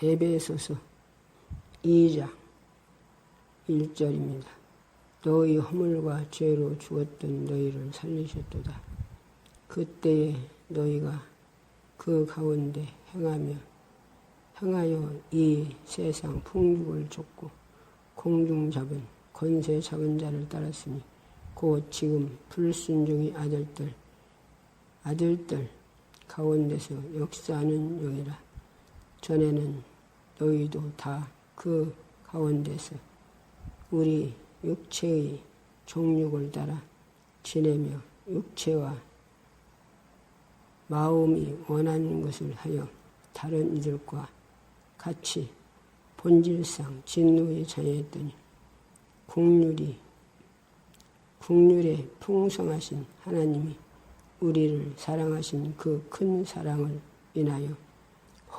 에베소서 2장 1절입니다. 너희 허물과 죄로 죽었던 너희를 살리셨도다. 그때에 너희가 그 가운데 행하여 이 세상 풍족을 쫓고 공중 잡은 권세 잡은 자를 따랐으니 곧 지금 불순종의 아들들 가운데서 역사하는 영이라. 전에는 너희도 다 그 가운데서 우리 육체의 정욕을 따라 지내며 육체와 마음이 원하는 것을 하여 다른 이들과 같이 본질상 진노의 자녀였더니 국률에 풍성하신 하나님이 우리를 사랑하신 그 큰 사랑을 인하여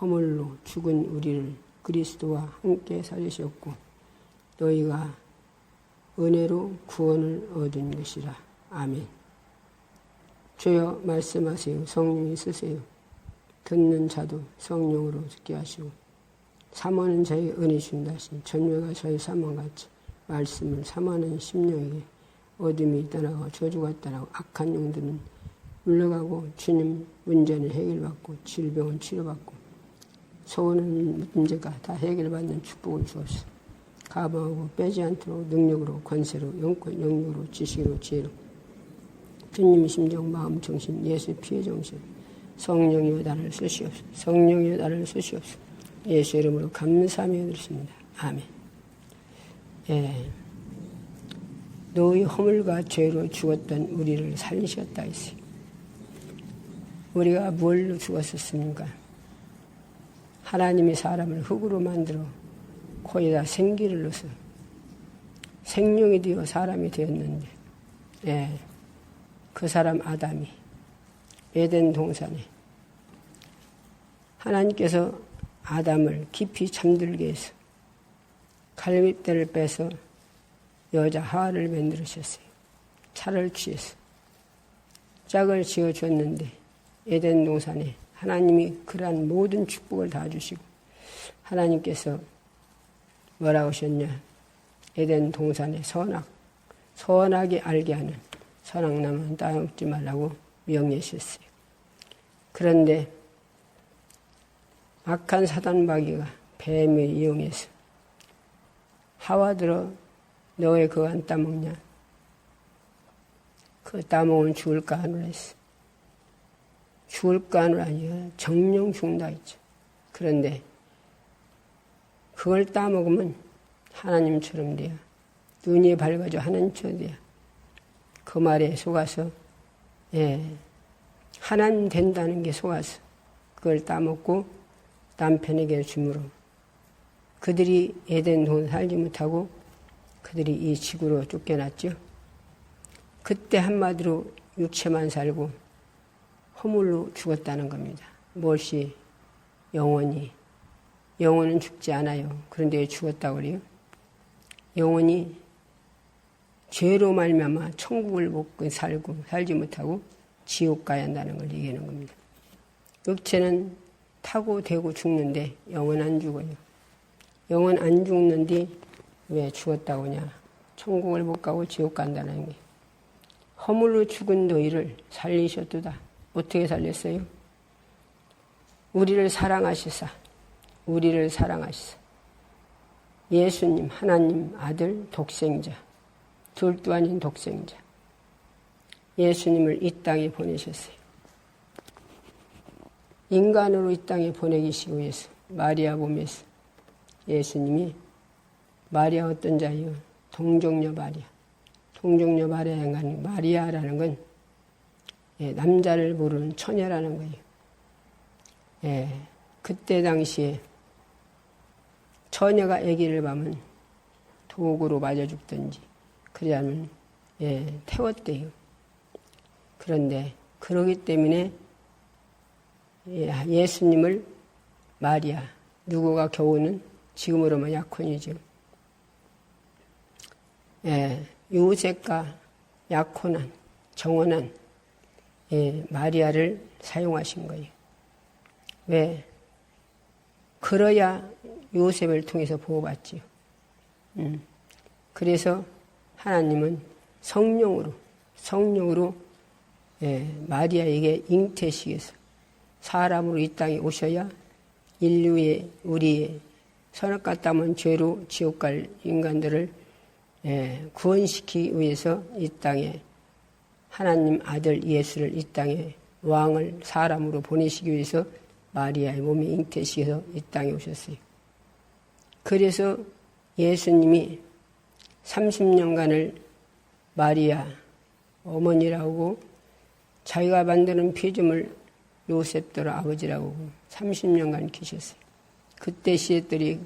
허물로 죽은 우리를 그리스도와 함께 살리셨고 너희가 은혜로 구원을 얻은 것이라. 아멘. 주여 말씀하세요. 성령이 쓰세요. 듣는 자도 성령으로 듣게 하시고 삼하는 자의 은혜 준다 하신 전뇌가 저의 삼함같이 말씀을 삼하는 심령에게 어둠이 떠나고 저주가 떠나고 악한 영들은 물러가고 주님 문제는 해결받고 질병은 치료받고 소원은 문제가 다 해결받는 축복을 주옵소서. 가방하고 빼지 않도록 능력으로 권세로 영권 영역으로 지식으로 지혜로 주님 심정 마음 정신 예수 피해 정신 성령이여 나를 쓰시옵소서. 성령이여 나를 쓰시옵소서. 예수 이름으로 감사하며 드렸습니다. 아멘. 예. 너희 허물과 죄로 죽었던 우리를 살리셨다 했어요. 우리가 뭘로 죽었었습니까? 하나님이 사람을 흙으로 만들어 코에다 생기를 넣어서 생명이 되어 사람이 되었는데, 예, 그 사람 아담이 에덴 동산에 하나님께서 아담을 깊이 잠들게 해서 갈빗대를 빼서 여자 하와를 만들으셨어요. 차를 취해서 짝을 지어줬는데 에덴 동산에 하나님이 그러한 모든 축복을 다 주시고 하나님께서 뭐라고 하셨냐? 에덴 동산에 선하게 알게 하는 선악나무는 따먹지 말라고 명령하셨어요. 그런데 악한 사단마귀가 뱀을 이용해서 하와 들어 너의 그거 안 따먹냐? 그 따먹으면 죽을까 하노라 했어. 죽을까 하노라 아니야. 정령 죽는다 했죠. 그런데 그걸 따먹으면 하나님처럼 돼야. 눈이 밝아져 하나님처럼 돼야. 그 말에 속아서 하나님 된다는 게 속아서 그걸 따먹고 남편에게 주므로 그들이 에덴 동산 살지 못하고 그들이 이 지구로 쫓겨났죠. 그때 한마디로 육체만 살고 허물로 죽었다는 겁니다. 무엇이 영혼은 죽지 않아요. 그런데 죽었다고 그래요? 영혼이 죄로 말미암아 천국을 못 살지 못하고 지옥 가야 한다는 걸 얘기하는 겁니다. 육체는 타고 대고 죽는데 영은 안 죽어요. 영은 안 죽는데 왜 죽었다고 하냐? 천국을 못 가고 지옥 간다는 게. 허물로 죽은 너희를 살리셨도다. 어떻게 살렸어요? 우리를 사랑하시사. 예수님, 하나님 아들 독생자. 둘도 아닌 독생자. 예수님을 이 땅에 보내셨어요. 인간으로 이 땅에 보내기시기 위해서 마리아 몸에서 예수님이 마리아 어떤 자예요? 동정녀 마리아. 동정녀 마리아라는 건 남자를 모르는 처녀라는 거예요. 그때 당시에 처녀가 아기를 낳으면 독으로 맞아 죽든지 그러지 않으면 태웠대요. 그런데 그러기 때문에 예수님을 마리아, 누구가 겨우는 지금으로만 약혼이죠. 유색과 약혼한, 정혼한 마리아를 사용하신 거예요. 왜? 그러야 요셉을 통해서 보호받지요. 그래서 하나님은 성령으로 마리아에게 잉태시켜서 사람으로 이 땅에 오셔야 인류의 우리의 선악과 땀은 죄로 지옥 갈 인간들을 구원시키기 위해서 이 땅에 하나님 아들 예수를 이 땅에 왕을 사람으로 보내시기 위해서 마리아의 몸에 잉태시켜서 이 땅에 오셨어요. 그래서 예수님이 30년간을 마리아 어머니라고 자기가 만드는 피조물 요셉들 아버지라고 30년간 계셨어요. 그때 시댁들이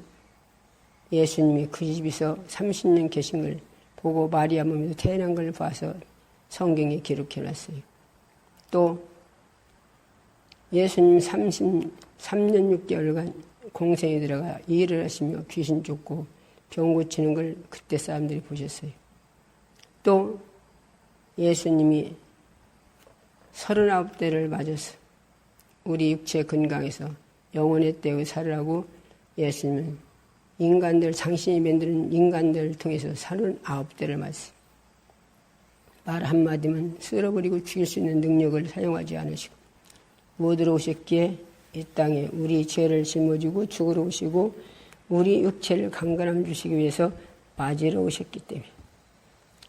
예수님이 그 집에서 30년 계신 걸 보고 마리아 몸에서 태어난 걸 봐서 성경에 기록해놨어요. 또 예수님 33년 6개월간 공생에 들어가 일을 하시며 귀신 쫓고 병 고치는 걸 그때 사람들이 보셨어요. 또 예수님이 39대를 맞아서 우리 육체 건강에서 영혼의 때에 살으라고 예수님은 인간들, 당신이 만드는 인간들을 통해서 39대를 맞았어요. 말 한마디면 쓸어버리고 죽일 수 있는 능력을 사용하지 않으시고 무엇으로 오셨기에 이 땅에 우리 죄를 짊어지고 죽으러 오시고 우리 육체를 강건함 주시기 위해서 맞으러 오셨기 때문에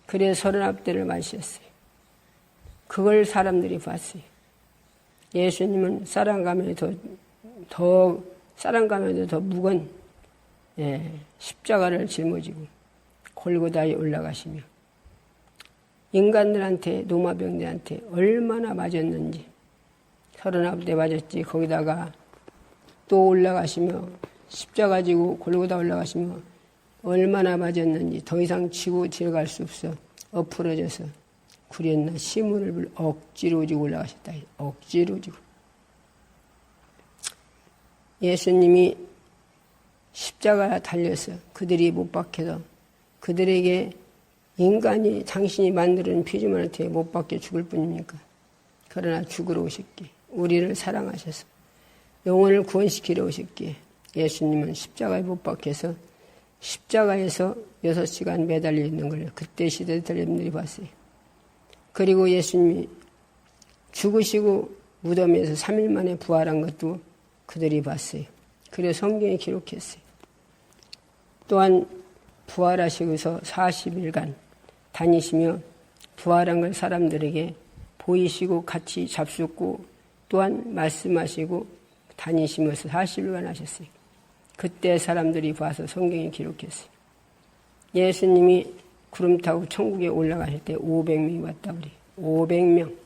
그래서 39대를 맞으셨어요. 그걸 사람들이 봤어요. 예수님은 쌀안가면에도 더 무거운 십자가를 짊어지고 골고다에 올라가시며 인간들한테 노마병들한테 얼마나 맞았는지 39대 맞았지. 거기다가 또 올라가시며 십자가 지고 골고다 올라가시며 얼마나 맞았는지 더 이상 지고 들어갈 수 없어 엎으러져서 구렸나 시문을 억지로 지고 올라가셨다. 억지로 지고. 예수님이 십자가 달려서 그들이 못 박혀서 그들에게 인간이 당신이 만드는 피조물한테 못 박혀 죽을 뿐입니까? 그러나 죽으러 오셨기에 우리를 사랑하셔서 영혼을 구원시키러 오셨기에 예수님은 십자가에 못 박혀서 십자가에서 6시간 매달려 있는 걸 그때 시대 사람들이 봤어요. 그리고 예수님이 죽으시고 무덤에서 3일 만에 부활한 것도 그들이 봤어요. 그래서 성경에 기록했어요. 또한 부활하시고서 40일간 다니시며 부활한 걸 사람들에게 보이시고 같이 잡숫고 또한 말씀하시고 다니시면서 40일간 하셨어요. 그때 사람들이 봐서 성경에 기록했어요. 예수님이 구름 타고 천국에 올라가실 때 500명이 왔다 그래요. 500명.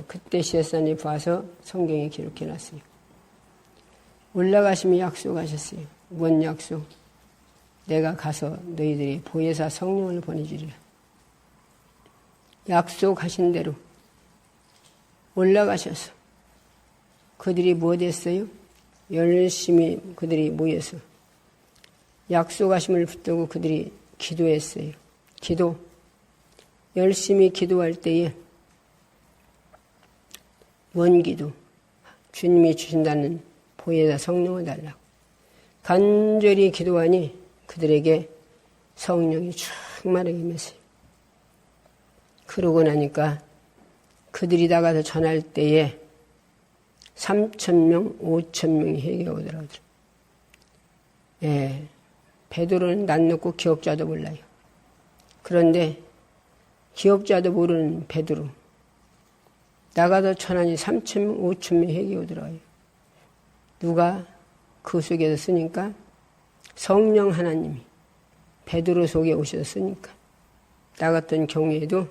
그때 시대사람이 봐서 성경에 기록해놨어요. 올라가시며 약속하셨어요. 뭔 약속? 내가 가서 너희들이 보혜사 성령을 보내주리라. 약속하신 대로 올라가셔서 그들이 뭐 됐어요? 열심히 그들이 모여서 약속하심을 붙들고 그들이 기도했어요. 기도. 열심히 기도할 때에 원기도 주님이 주신다는 보혜사 성령을 달라고 간절히 기도하니 그들에게 성령이 충만하게 임했어요. 그러고 나니까 그들이 나가서 전할 때에 3,000명, 5,000명이 회개가 오더라고요. 베드로는 낯 놓고 기억자도 몰라요. 그런데 기억자도 모르는 베드로 나가서 전하니 3,000명, 5,000명이 회개가 오더라고요. 누가 그 속에서 쓰니까 성령 하나님이 베드로 속에 오셔서 쓰니까 나 같은 경우에도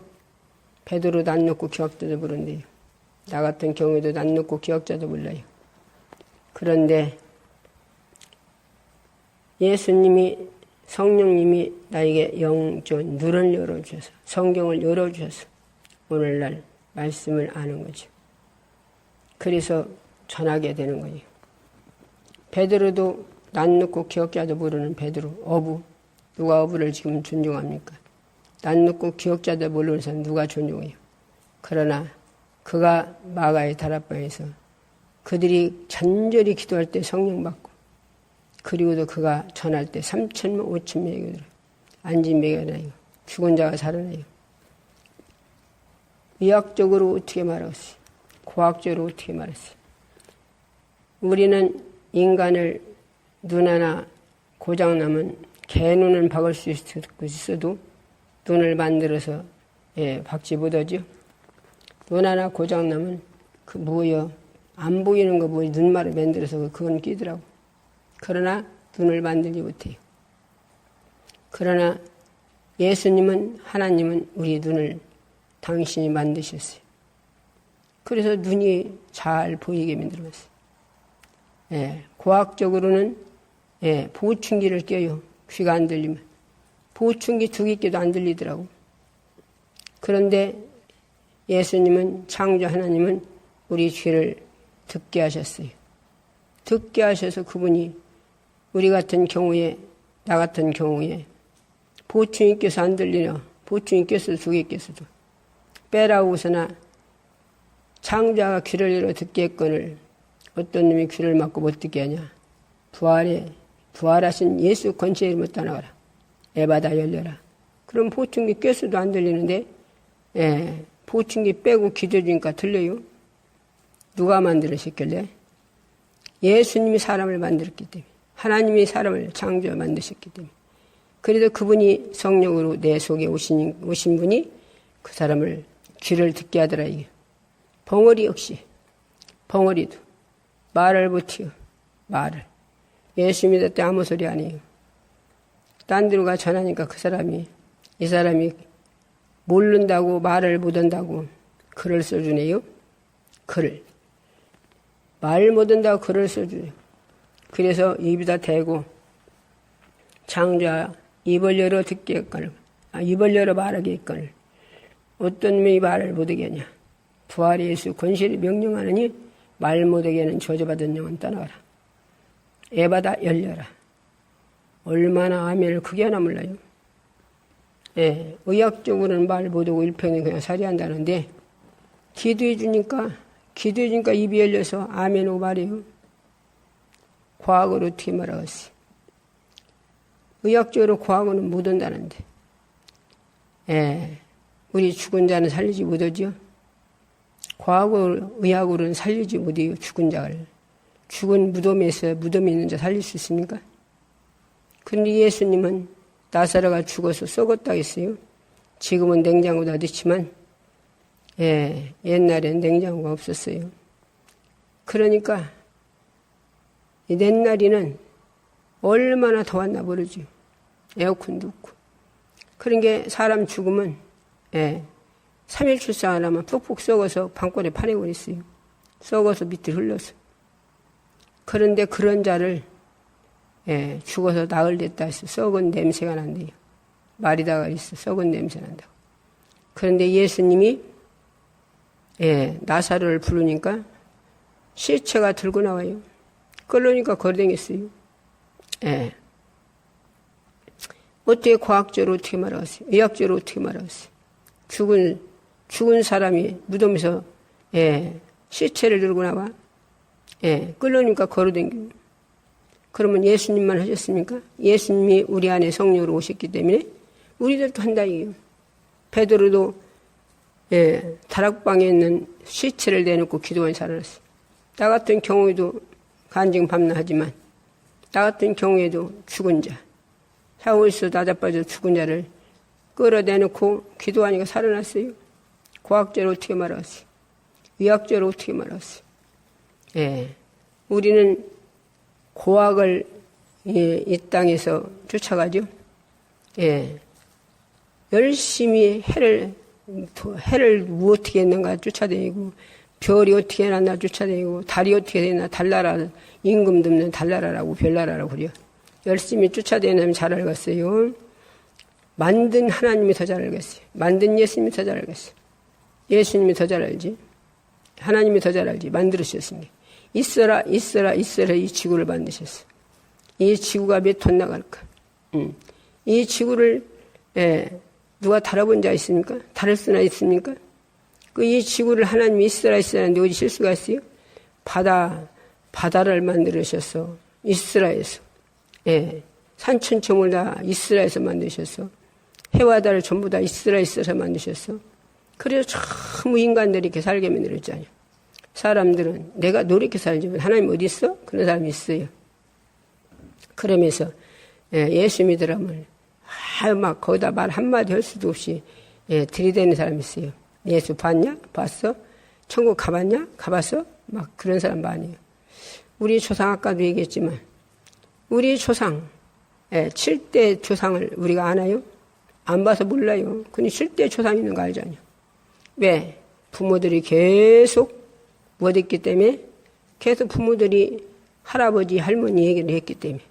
베드로 낯 놓고 기억자도 모른대요. 나 같은 경우에도 낯 놓고 기억자도 몰라요. 그런데 예수님이 성령님이 나에게 영전 눈을 열어주셔서 성경을 열어주셔서 오늘날 말씀을 아는 거죠. 그래서 전하게 되는 거예요. 베드로도 낯 놓고 기억자도 모르는 베드로 어부. 누가 어부를 지금 존중합니까? 낯 놓고 기억자도 모르는 사람 누가 존중해요? 그러나 그가 마가의 다락방에서 그들이 간절히 기도할 때 성령 받고 그리고도 그가 전할 때 3천명 5천명이 들어요. 앉은 명이 죽은 자가 살아나요. 의학적으로 어떻게 말했어요? 과학적으로 어떻게 말했어요? 우리는 인간을 눈 하나 고장나면 개 눈은 박을 수 있어도 눈을 만들어서 박지 못하죠. 눈 하나 고장나면 그 뭐여 안 보이는 거 뭐 눈말을 만들어서 그건 끼더라고. 그러나 눈을 만들지 못해요. 그러나 예수님은 하나님은 우리 눈을 당신이 만드셨어요. 그래서 눈이 잘 보이게 만들었어요. 과학적으로는 보충기를 껴요. 귀가 안 들리면. 보충기 2개 껴도 안 들리더라고. 그런데 예수님은 창조 하나님은 우리 귀를 듣게 하셨어요. 듣게 하셔서 그분이 우리 같은 경우에 나 같은 경우에 보충이 껴서 안 들리나 보충이 껴서 2개 껴서도 빼라고 서나 창조가 귀를 열어 듣게 했거늘 어떤 놈이 귀를 막고 못 듣게 하냐. 부활하신 예수 권세에 못 따라가라. 에바다 열려라. 그럼 보충기 껴서도 안 들리는데 보충기 빼고 기도해주니까 들려요. 누가 만들으셨길래? 예수님이 사람을 만들었기 때문에 하나님이 사람을 창조 만드셨기 때문에 그래도 그분이 성령으로 내 속에 오신 분이 그 사람을 귀를 듣게 하더라. 이게 벙어리 역시 벙어리도 말을 못해요. 말을 예수 믿을 아무 소리 안 해요. 딴 데로 가 전하니까 이 사람이 모른다고 말을 못한다고 글을 써주네요. 글을 말 못한다고 글을 써주네요. 그래서 입에다 대고 창조야 입을 열어 듣게 했거늘 입을 열어 말하게 했거늘 어떤 놈이 말을 못하게 하냐. 부활의 예수 권세를 명령하느니 말 못하게 하는 저주받은 영은 떠나가라. 에바다 열려라. 얼마나 아멘을 크게 하나 몰라요. 의학적으로는 말 못하고 일평에 그냥 살이한다는데 기도해 주니까 입이 열려서 아멘하고 말해요. 과학으로 어떻게 말하겠어요? 의학적으로 과학으로는 못 온다는데 우리 죽은 자는 살리지 못하죠. 과학으로 의학으로는 살리지 못해요. 죽은 자를. 죽은 무덤에 있는 자 살릴 수 있습니까? 그런데 예수님은 나사로가 죽어서 썩었다 했어요. 지금은 냉장고다 넣지만 옛날엔 냉장고가 없었어요. 그러니까 이 옛날에는 얼마나 더웠나 모르죠. 에어컨도 없고. 그런 게 사람 죽으면 3일 출상 안 하면 푹푹 썩어서 방골에 파내버렸어요. 썩어서 밑을 흘러서. 그런데 그런 자를 죽어서 나흘 됐다 해서 썩은 냄새가 난대요. 말이다가 있어 썩은 냄새 난다고. 그런데 예수님이 나사로를 부르니까 시체가 들고 나와요. 그러니까 거리댕겼어요. 어떻게 과학적으로 어떻게 말하겠어요? 의학적으로 어떻게 말하겠어요? 죽은 사람이 무덤에서 시체를 들고 나와 끌려니까 걸어댕겨요. 그러면 예수님만 하셨습니까? 예수님이 우리 안에 성령으로 오셨기 때문에 우리들도 한다 이게요. 베드로도 다락방에 있는 시체를 내놓고 기도한 살아났어요. 나 같은 경우에도 간증 밤낮하지만 나 같은 경우에도 죽은 자 샤워에서 나자빠져 죽은 자를 끌어내놓고 기도하니까 살아났어요. 과학적으로 어떻게 말하겠어요? 의학적으로 어떻게 말하겠어요? 우리는 고학을 이 땅에서 쫓아가죠. 열심히 해를 어떻게 했는가 쫓아다니고 별이 어떻게 해놨나 쫓아다니고 달이 어떻게 되나 달나라 임금도 없는 달나라라고 별나라라고 그래요. 열심히 쫓아다니면 잘 알겠어요. 만든 하나님이 더 잘 알겠어요. 만든 예수님이 더 잘 알겠어요. 예수님이 더 잘 알지. 하나님이 더 잘 알지. 만들으셨으니 있어라 이 지구를 만드셨어. 이 지구가 몇 톤 나갈까? 이 지구를 누가 다뤄본 자 있습니까? 다룰 수나 있습니까? 이 지구를 하나님이 있어라 하는데 어디 실수가 있어요? 바다를 만들으셔서 있으라 해서 예, 산천초물 다 이스라엘에서 만드셨어. 해와 달을 전부 다 이스라엘에서 만드셨어. 그래서 전부 인간들이 이렇게 살게 만들었잖아요. 사람들은 내가 노력해 살지만 하나님 어디 있어? 그런 사람이 있어요. 그러면서 예수 믿으라면 막 거기다 말 한마디 할 수도 없이 들이대는 사람이 있어요. 예수 봤냐? 봤어? 천국 가봤냐? 가봤어? 막 그런 사람 많이에요. 우리 조상 아까도 얘기했지만 우리 조상 7대 조상을 우리가 아나요? 안 봐서 몰라요. 근데 7대 조상 있는 거 알잖아요. 왜? 부모들이 계속 못했기 때문에 계속 부모들이 할아버지 할머니 얘기를 했기 때문에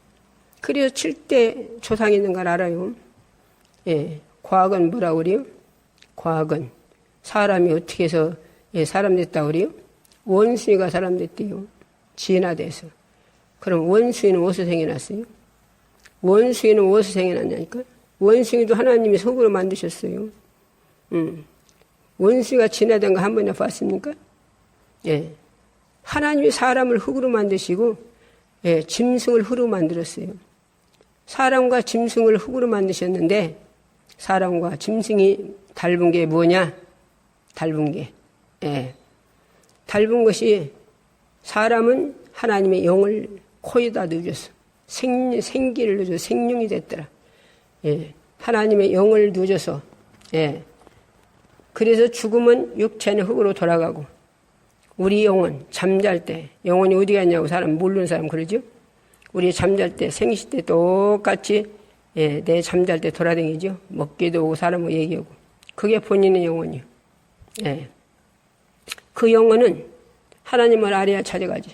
그래서 7대 조상 있는 걸 알아요. 예, 과학은 뭐라고 그래요? 과학은 사람이 어떻게 해서 사람 됐다고 그래요? 원숭이가 사람 됐대요. 진화돼서. 그럼 원숭이는 어디서 생겨났어요? 원숭이는 어디서 생겨났냐니까? 원숭이도 하나님이 속으로 만드셨어요. 원숭이가 진화된 거 한 번이나 봤습니까? 예. 하나님이 사람을 흙으로 만드시고, 짐승을 흙으로 만들었어요. 사람과 짐승을 흙으로 만드셨는데, 사람과 짐승이 닮은 게 뭐냐? 닮은 게. 닮은 것이 사람은 하나님의 영을 코에다 넣어줬어. 생기를 넣어줘서 생명이 됐더라. 하나님의 영을 넣어줘서, 그래서 죽으면 육체는 흙으로 돌아가고, 우리 영혼, 잠잘 때, 영혼이 어디 갔냐고 사람, 모르는 사람 그러죠? 우리 잠잘 때, 생시 때 똑같이, 내 잠잘 때 돌아다니죠? 먹기도 오고, 사람하고 얘기하고. 그게 본인의 영혼이요. 그 영혼은 하나님을 알아야 찾아가지.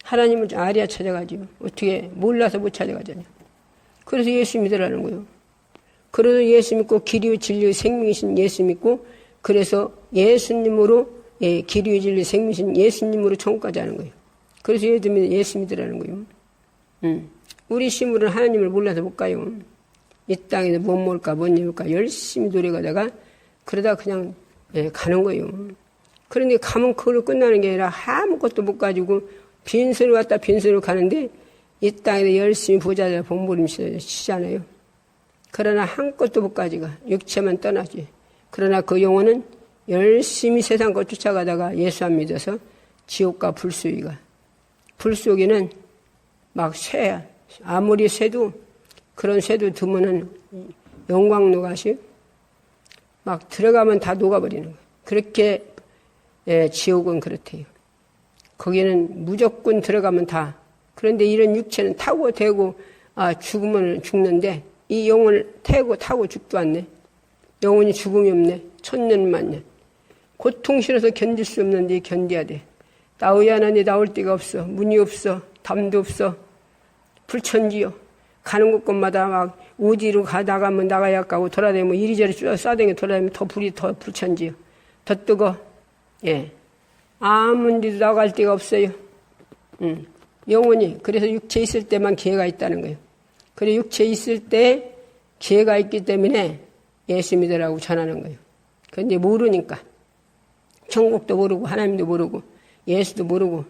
하나님을 알아야 찾아가지요. 어떻게 몰라서 못 찾아가잖아요. 그래서 예수 믿으라는 거예요. 그래서 예수 믿고 길이요 진리요 생명이신 예수 믿고 그래서 예수님으로 길이요 진리 생명이신 예수님으로 천국 가자는 거예요. 그래서 예수 믿으라는 거예요. 우리 심으로는 하나님을 몰라서 못 가요. 이 땅에서 못 먹을까 못 입을까 열심히 노력하다가 그러다 그냥 가는 거예요. 그런데 가면 그걸로 끝나는 게 아니라 아무것도 못 가지고 빈손으로 왔다 빈손으로 가는데 이 땅에서 열심히 부자들 몸부림치잖아요. 그러나 한 것도 못 가지가 육체만 떠나지. 그러나 그 영혼은 열심히 세상 것 쫓아가다가 예수 안 믿어서 지옥과 불속이가. 불속에는 막 쇠야. 아무리 쇠도 그런 쇠도 드면은 영광 녹아시 막 들어가면 다 녹아버리는 거예요. 그렇게 지옥은 그렇대요. 거기는 무조건 들어가면 다. 그런데 이런 육체는 타고 대고 죽으면 죽는데 이 영혼을 타고 죽도 않네. 영혼이 죽음이 없네. 천년 만년. 고통 싫어서 견딜 수 없는데 견뎌야 돼. 나오야 하는데 나올 데가 없어. 문이 없어. 담도 없어. 불천지요. 가는 곳마다 막 어디로 나가면 나가야 가고 돌아다니면 이리저리 쏴다니며 돌아다니면 더 불이 더 불천지요. 더 뜨거. 아무 데도 나갈 데가 없어요. 영혼이 그래서 육체 있을 때만 기회가 있다는 거예요. 그래 육체 있을 때 기회가 있기 때문에 예수 믿으라고 전하는 거예요. 그런데 모르니까 천국도 모르고 하나님도 모르고 예수도 모르고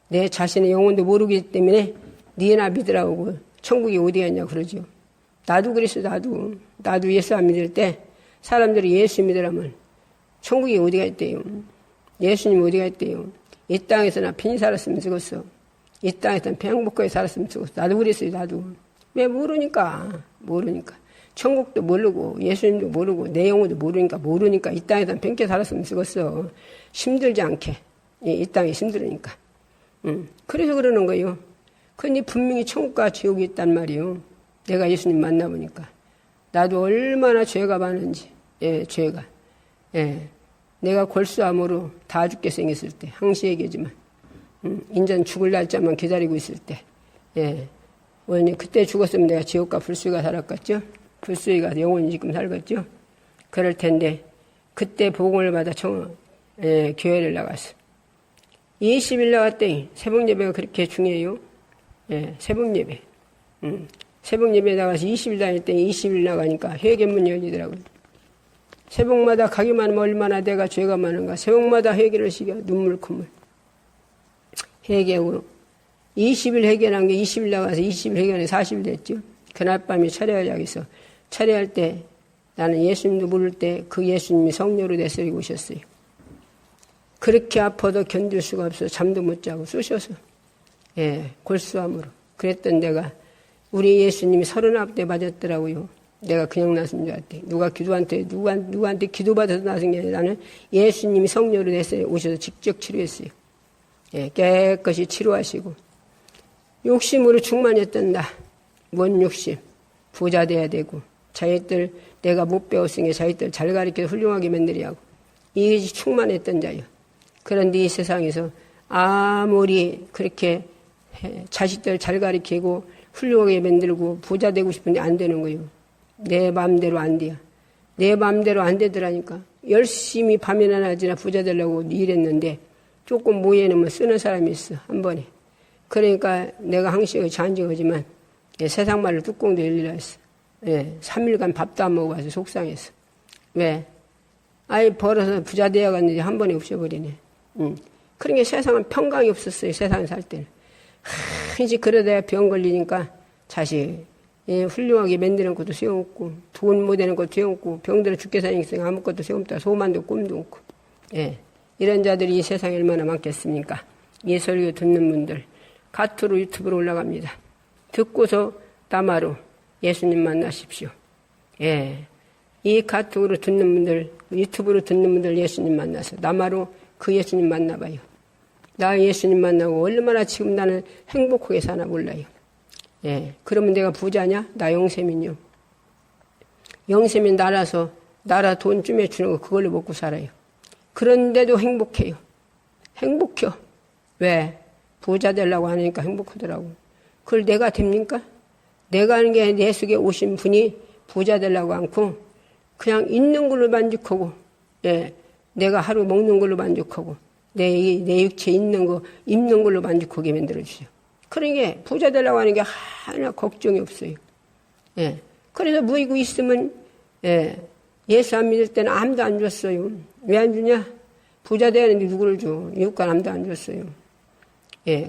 내 자신의 영혼도 모르기 때문에 니나 믿으라고 천국이 어디 갔냐고 그러죠. 나도 그랬어. 나도 예수 안 믿을 때 사람들이 예수 믿으라면 천국이 어디가 있대요. 예수님 어디가 있대요. 이 땅에서나 편히 살았으면 죽었어. 이 땅에서는 행복하게 살았으면 죽었어. 나도 그랬어요. 나도. 왜 모르니까. 천국도 모르고 예수님도 모르고 내 영혼도 모르니까 이 땅에서는 편하게 살았으면 죽었어. 힘들지 않게. 이 땅이 힘들으니까. 그래서 그러는 거예요. 그런데 분명히 천국과 지옥이 있단 말이에요. 내가 예수님 만나보니까. 나도 얼마나 죄가 많은지. 죄가. 내가 골수암으로 다 죽게 생겼을 때, 항시 얘기지만, 인전 죽을 날짜만 기다리고 있을 때, 왜냐면 그때 죽었으면 내가 지옥과 불수가 살았겠죠? 불수가 영원히 지금 살겠죠? 그럴 텐데, 그때 복음을 받아 교회를 나갔어. 20일 나갔더니, 새벽 예배가 그렇게 중요해요. 새벽 예배. 새벽 예배 나가서 20일 다닐 때 20일 나가니까 회개문 열리더라고요. 새벽마다 가기만 하면 얼마나 내가 죄가 많은가. 새벽마다 회개를 시켜 눈물 콧물. 회개하고 20일 해결한 게 20일 나가서 20일 해결해 40일 됐죠. 그날 밤에 철회하자기서 철회할 때 나는 예수님도 모를 때 그 예수님이 성녀로 내쓰리고 오셨어요. 그렇게 아파도 견딜 수가 없어 잠도 못 자고 쑤셔서 골수암으로 그랬던 내가 우리 예수님이 39대 맞았더라고요. 내가 그냥 나선 줄 알았대. 누구한테 기도받아서 나선 게 아니라 나는 예수님이 성녀로 내서 오셔서 직접 치료했어요. 깨끗이 치료하시고 욕심으로 충만했던 나. 뭔 욕심? 부자 돼야 되고 자기들 내가 못 배웠으니 자기들 잘 가르쳐서 훌륭하게 만들려고 이것이 충만했던 자요. 그런데 이 세상에서 아무리 그렇게 자식들 잘 가르치고 훌륭하게 만들고 부자 되고 싶은데 안 되는 거예요. 내 마음대로 안 돼요. 내 마음대로 안 되더라니까. 열심히 밤이나 낮이나 부자 되려고 일했는데 조금 모여놓으면 쓰는 사람이 있어. 한 번에. 그러니까 내가 항상 잔적하지만 세상 말로 뚜껑도 열리라 했어. 3일간 밥도 안 먹어봐서 속상했어. 왜? 아이 벌어서 부자 되어갔는데 한 번에 없어버리네. 그러니까 세상은 평강이 없었어요. 세상에 살 때는. 이제 그러다가 병 걸리니까 자식 훌륭하게 만드는 것도 세웠고 돈 못 되는 것도 세웠고 병들어 죽게 사니까 아무것도 세웠다. 소만도 꿈도 없고. 이런 자들이 이 세상에 얼마나 많겠습니까? 이 설교 듣는 분들 카트로 유튜브로 올라갑니다. 듣고서 담화로 예수님 만나십시오. 이 카톡으로 듣는 분들, 유튜브로 듣는 분들 예수님 만나서 남아로 그 예수님 만나봐요. 나 예수님 만나고 얼마나 지금 나는 행복하게 사나 몰라요. 그러면 내가 부자냐? 나 영세민요. 영세민 나라 돈 쯤에 주는 거 그걸로 먹고 살아요. 그런데도 행복해요. 행복해요. 왜? 부자 되려고 하니까 행복하더라고. 그걸 내가 됩니까? 내가 하는 게 내 속에 오신 분이 부자 되려고 않고 그냥 있는 걸로 만족하고 내가 하루 먹는 걸로 만족하고 내 육체 있는 거 입는 걸로 만족하게 만들어주세요. 그러니까 부자 되려고 하는 게 하나 걱정이 없어요. 그래서 무이고 있으면 예수 안 믿을 때는 아무도 안 줬어요. 왜 안 주냐? 부자 되는데 누구를 줘? 이웃간 아무도 안 줬어요.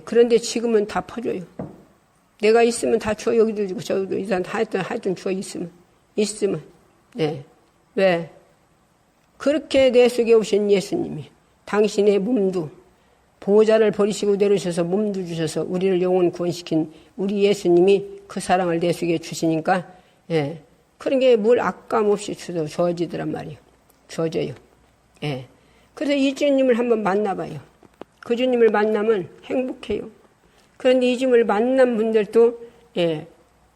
그런데 지금은 다 퍼줘요. 내가 있으면 다 줘. 여기도 주고 저기도 일단 하여튼 줘 있으면. 왜? 그렇게 내 속에 오신 예수님이 당신의 몸도 보호자를 버리시고 내려오셔서 몸도 주셔서 우리를 영원 구원시킨 우리 예수님이 그 사랑을 내 속에 주시니까 그런 게 뭘 아까움 없이 주어지더란 말이에요. 주어져요. 그래서 이 주님을 한번 만나봐요. 그 주님을 만나면 행복해요. 그런데 이 주님을 만난 분들도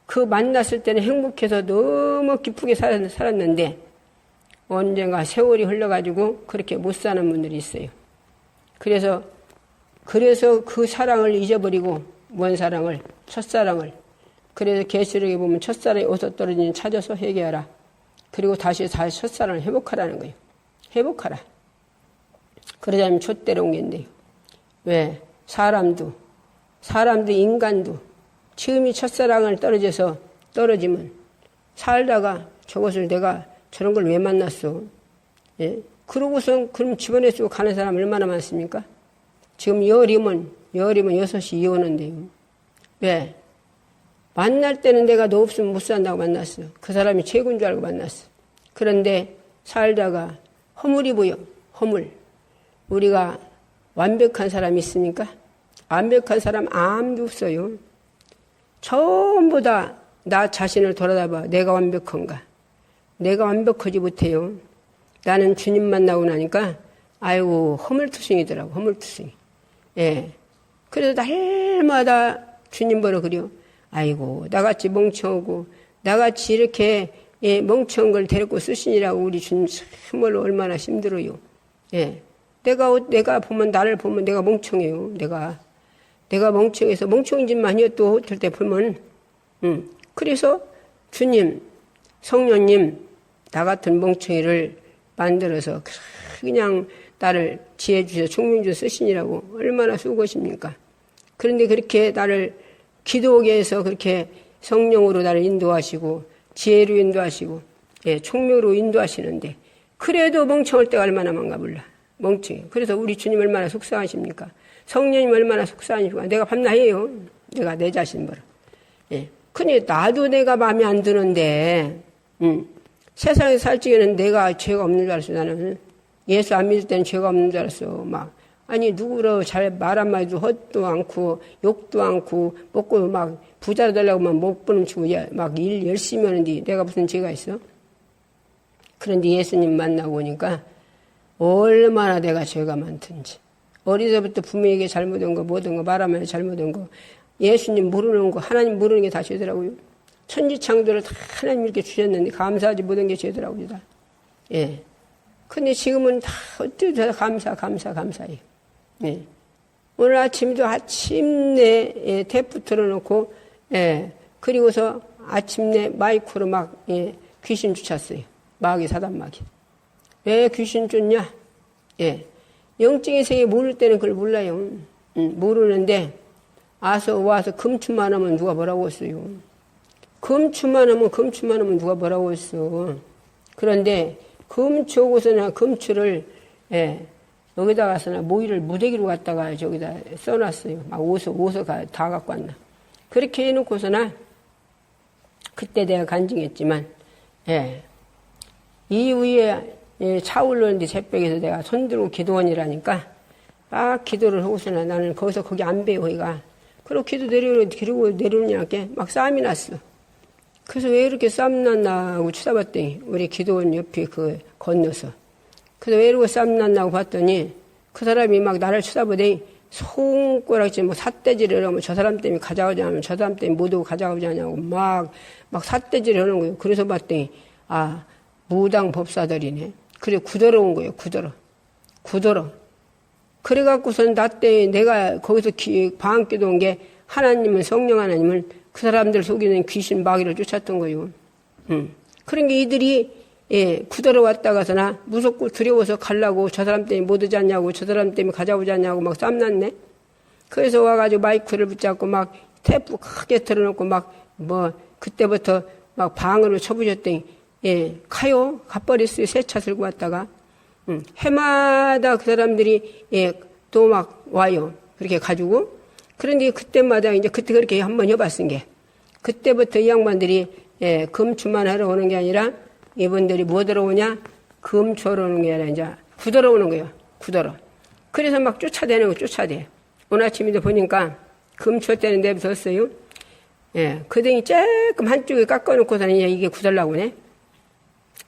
그 만났을 때는 행복해서 너무 기쁘게 살았는데 언젠가 세월이 흘러가지고 그렇게 못 사는 분들이 있어요. 그래서 그 사랑을 잊어버리고 뭔 사랑을? 첫사랑을. 그래서 계시록에 보면 첫사랑이 어디서 떨어지는지 찾아서 회개하라. 그리고 다시 첫사랑을 회복하라는 거예요. 회복하라. 그러자면 촛대로 옮긴대요. 왜? 사람도 인간도 처음이 첫사랑을 떨어지면 살다가 저것을 내가 저런 걸 왜 만났어? 그러고선 그럼 집안에 쓰고 가는 사람 얼마나 많습니까? 지금 열이면 6이 이혼한대요. 왜? 만날 때는 내가 너 없으면 못 산다고 만났어. 그 사람이 최고인 줄 알고 만났어. 그런데 살다가 허물이 보여. 허물. 우리가 완벽한 사람이 있습니까? 완벽한 사람 아무도 없어요. 전부 다 나 자신을 돌아다봐. 내가 완벽한가? 내가 완벽하지 못해요. 나는 주님 만나고 나니까 아이고 허물투성이더라고. 허물투성이. 그래서 날마다 주님 보러 그려. 아이고 나같이 멍청하고 나같이 이렇게 멍청한 걸 데리고 쓰시니라고 우리 주님 참말로 얼마나 힘들어요. 내가 보면 나를 보면 내가 멍청해요. 내가 멍청해서 멍청인 짓만이요. 또 어떨 때 보면 그래서 주님 성령님 나 같은 멍청이를 만들어서 그냥 나를 지혜 주셔 총명 주셔 쓰시니라고 얼마나 수고하십니까? 그런데 그렇게 나를 기도하게 해서 그렇게 성령으로 나를 인도하시고 지혜로 인도하시고 총명으로 인도하시는데 그래도 멍청할 때가 얼마나 많은가 몰라. 멍청해. 그래서 우리 주님 얼마나 속상하십니까? 성령님 얼마나 속상하니까 내가 밤낮 해요. 내가 내 자신 뭐라. 예. 근데 나도 내가 마음에 안 드는데, 세상에 살 적에는 내가 죄가 없는 줄 알았어. 나는 예수 안 믿을 때는 죄가 없는 줄 알았어. 막 아니 누구로 잘 말 한마디도 헛도 않고 욕도 않고 먹고 막 부자 되려고만 못 보는 치고 막 일 열심히 하는데 내가 무슨 죄가 있어? 그런데 예수님 만나고 오니까 얼마나 내가 죄가 많든지 어리서부터 부모에게 잘못한 거 모든 거 말하면 잘못한 거 예수님 모르는 거 하나님 모르는 게 다 죄더라고요. 천지창조를 다 하나님 이렇게 주셨는데 감사하지 못한 게 죄더라고요. 다. 예. 근데 지금은 다 어때도 감사해요. 예. 오늘 아침도 아침내 예, 테이프 틀어놓고 예. 그리고서 아침내 마이크로 막 예, 귀신 쫓았어요. 마귀 사단마귀. 왜 귀신 쫓냐? 예. 영적인 세계 모를 때는 그걸 몰라요. 모르는데 와서 금추만 하면 누가 뭐라고 했어요. 금추만 하면 누가 뭐라고 했어. 그런데 금추 오고서나 금추를 예, 여기다 가서나 모이를 무대기로 갖다가 저기다 써놨어요. 막 오서 다 갖고 왔나. 그렇게 해놓고서나 그때 내가 간증했지만 예, 이후에 예, 차 올라오는데 새벽에서 내가 손들고 기도원이라니까 막 기도를 하고서나 나는 거기 안 배워 거기가. 그리고 기도 내려오냐께 막 싸움이 났어. 그래서 왜 이렇게 싸움 났나 하고 쳐다봤더니 우리 기도원 옆에 건너서 그래서 왜 이러고 싸움 났나 하고 봤더니 그 사람이 막 나를 쳐다보더니 손가락질 뭐 삿대질을 하면 저 사람 때문에 가져가지 않으면 저 사람 때문에 못 오고 가져가지 않냐고 막 삿대질을 하는 거예요. 그래서 봤더니 무당 법사들이네. 그래 굳어러 온 거예요. 굳어러. 그래갖고선 나 때 내가 거기서 방학기도 온 게 하나님은 성령 하나님은 그 사람들 속이는 귀신 마귀를 쫓았던 거예요. 그런 게 이들이 예, 굳어러 왔다가서나 무섭고 두려워서 가려고 저 사람 때문에 못 오지 않냐고 저 사람 때문에 가져오지 않냐고 막 쌈났네. 그래서 와가지고 마이크를 붙잡고 막 테이프 크게 틀어놓고 막 그때부터 막 방으로 쳐부셨더니 예, 가버렸어요. 새 차 들고 왔다가. 해마다 그 사람들이, 예, 또 막 와요. 그렇게 가지고. 그런데 그때마다 이제 그때 그렇게 한번 해봤은 게. 그때부터 이 양반들이, 예, 금추만 하러 오는 게 아니라 이분들이 뭐 들어오냐? 금추하러 오는 게 아니라 이제 굳어러 오는 거예요. 굳어러. 그래서 막 쫓아대는 거 쫓아대. 오늘 아침에도 보니까 금추 때는 내버렸어요. 예, 그 등이 조금 한쪽에 깎아놓고서는 이게 굳으려고 네.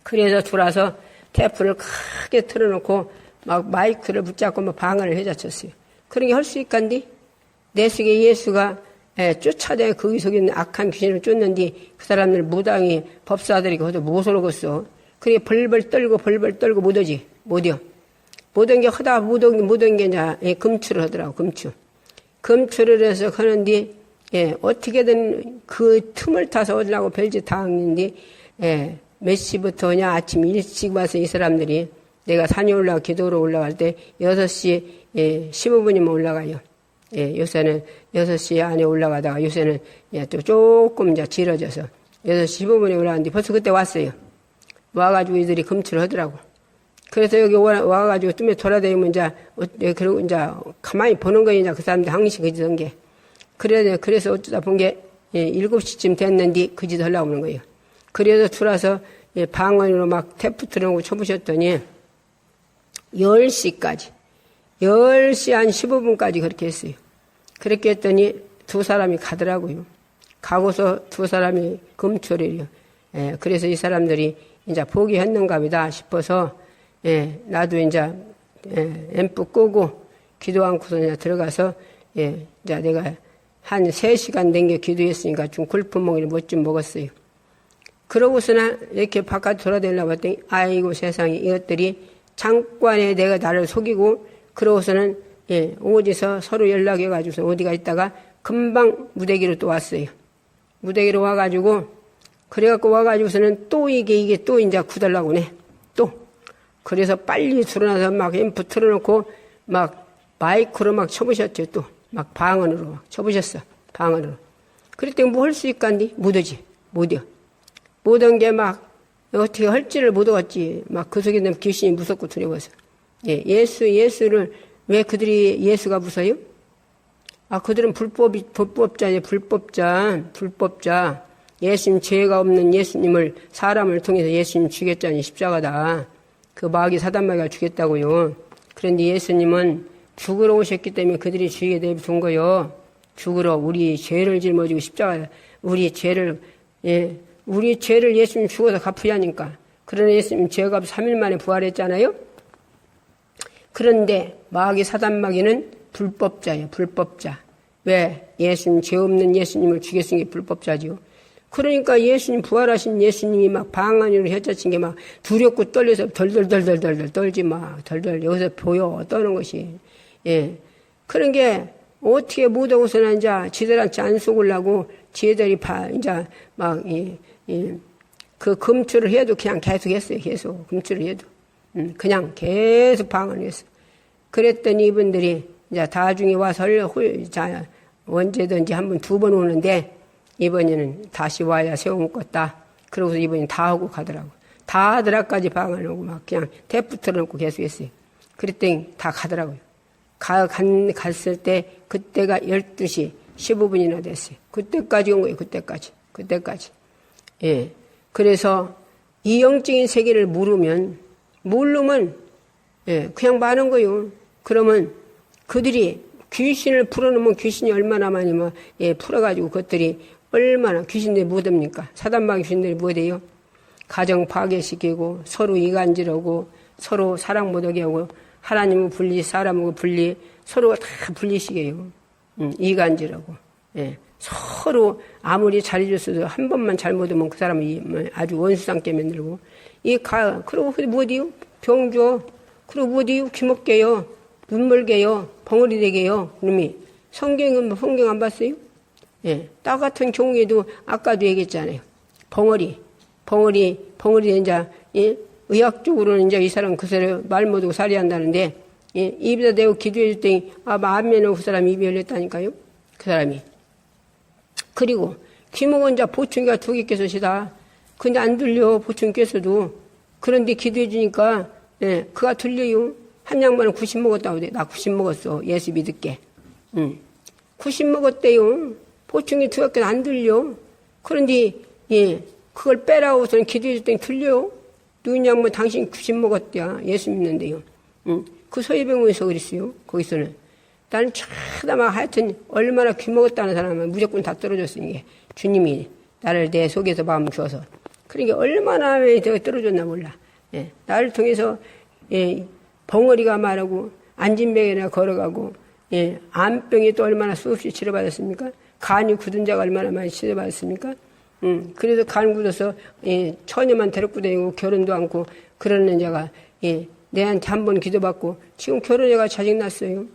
그래서 들어와서 테이프를 크게 틀어놓고 막 마이크를 붙잡고 막 방언을 해자쳤어요. 그런 게 할 수 있간디? 내 속에 예수가 쫓아내 거기 속에 있는 악한 귀신을 쫓는디 그 사람들 무당이 법사들이 거기서 못을 오겠어. 그게 벌벌 떨고 못 오지. 못이요. 못온 게 하다 못온 게 이제 금추를 하더라고. 금추를 해서 하는데 어떻게든 그 틈을 타서 오려고 별짓 다 하는데 몇 시부터냐 아침 일찍 와서 이 사람들이 내가 산에 기도로 올라갈 때 6시 15분이면 올라가요. 요새는 6시 안에 올라가다가 요새는 또 조금 이제 길어져서 6시 15분에 올라갔는데 벌써 그때 왔어요. 와가지고 이들이 금추를 하더라고. 그래서 여기 와가지고 뜸에 돌아다니면 이제 그러고 이제 가만히 보는 거예요. 이제 그 사람들 항시 그 짓 한 게. 그래서 어쩌다 본 게 7시쯤 됐는데 그 짓 하려고 오는 거예요. 그래서 들어와서 방언으로 막 테이프 틀어놓고 쳐부셨더니 10시까지 10시 한 15분까지 그렇게 했어요. 그렇게 했더니 두 사람이 가더라고요. 가고서 두 사람이 금초래요. 그래서 이 사람들이 이제 포기했는가 보다 싶어서 나도 이제 앰프 끄고 기도 않고서 이제 들어가서 이제 내가 한 3시간 댕겨 기도했으니까 좀 굴품먹이를 못 좀 먹었어요. 그러고서나 이렇게 바깥 돌아다니려고 봤더니 아이고 세상에 이것들이 잠깐에 내가 나를 속이고 그러고서는 어디서 서로 연락해가지고서 어디가 있다가 금방 무대기로 또 왔어요. 무대기로 와가지고 그래갖고 와가지고서는 또 이게 또 이제 굳으려고 네. 또 그래서 빨리 들어나서 막 앰프 틀어놓고 막 마이크로 막 쳐보셨죠. 또 막 방언으로 막 쳐보셨어. 방언으로. 그랬더니 뭐 할 수 있간디? 못하지. 못이요. 못한 게 막 어떻게 할지를 못 얻었지. 막 그 속에 있는 귀신이 무섭고 두려워서. 예수를 왜 그들이 예수가 무서요? 그들은 불법자예요. 불법자. 예수님 죄가 없는 예수님을 사람을 통해서 예수님 죽였자니 십자가다. 그 마귀 사단마귀가 죽였다고요. 그런데 예수님은 죽으러 오셨기 때문에 그들이 죽이게 내버린 거요. 죽으러 우리 죄를 짊어지고 십자가 우리 죄를 예수님 죽어서 갚으려니까. 그러나 예수님 죄가 없어 3일 만에 부활했잖아요. 그런데 마귀 사단마귀는 불법자예요. 불법자. 왜? 예수님 죄 없는 예수님을 죽였으니 불법자지요. 그러니까 예수님 부활하신 예수님이 막 방 안으로 혀짜친 게 막 두렵고 떨려서 덜덜덜덜덜 떨지 막 덜덜 여기서 보여 떠는 것이. 예. 그런 게 어떻게 못하고서나 이제 지들한테 안 속으려고 지들이 이제 막 그 금추를 해도 그냥 계속 했어요. 계속 금추를 해도. 그냥 계속 방언을 했어. 그랬더니 이분들이 이제 나중에 와서 언제든지 한 번, 두 번 오는데 이번에는 다시 와야 세워 묶었다. 그러고서 이번엔 다 하고 가더라고. 다 하더라까지 방언을 하고 막 그냥 대부터 놓고 계속 했어요. 그랬더니 다 가더라고요. 갔을 때 그때가 12시 15분이나 됐어요. 그때까지 온 거예요. 그때까지. 예. 그래서 이 영적인 세계를 모르면 예, 그냥 많은 거요. 그러면 그들이 귀신을 풀어놓으면 귀신이 얼마나 많이 풀어가지고 그것들이 얼마나 귀신들이 못합니까? 사단마귀 귀신들이 못해요? 가정 파괴시키고 서로 이간질하고 서로 사랑 못하게 하고 하나님은 분리 사람하고 분리 서로가 다 분리시켜요. 이간질하고 예. 서로 아무리 잘해줬어도 한 번만 잘못하면 그 사람이 아주 원수상께 만들고 그러고 뭐디요? 병줘. 그리고 뭐디요? 귀먹게요. 눈물게요. 벙어리 되게요. 그놈이 성경 안 봤어요? 예. 나 같은 경우에도 아까도 얘기했잖아요. 벙어리 이제 예? 의학적으로는 이제 이 사람 그 사람 말 못하고 살해한다는데 예? 입에다 대고 기도해 줬더니 안면하고 그 사람이 입이 열렸다니까요. 그 사람이. 그리고 귀먹은 자 보충기가 2개 껴서시다. 근데 안 들려 보충기 껴서도. 그런데 기도해 주니까 예, 그가 들려요. 한 양반은 90 먹었다고 그래. 나 90 먹었어. 예수 믿을게. 90 먹었대요. 보충기 2개 껴서 안 들려. 그런데 예, 그걸 빼라고 저는 기도해 줬더니 들려요. 누군 양반 당신 90 먹었대야. 예수 믿는데요. 그 서해병원에서 그랬어요. 거기서는. 나는 쳐다만 하여튼 얼마나 귀먹었다는 사람은 무조건 다 떨어졌으니 주님이 나를 내 속에서 마음 주어서. 그러니까 얼마나 떨어졌나 몰라. 예, 나를 통해서 예, 벙어리가 말하고 안진병이나 걸어가고 예, 암병이 또 얼마나 수없이 치료받았습니까? 간이 굳은 자가 얼마나 많이 치료받았습니까? 그래서 간 굳어서 예, 처녀만 데리고 다니고 결혼도 않고 그러는 자가 예, 내한테 한 번 기도받고 지금 결혼해가 자식 낳았어요.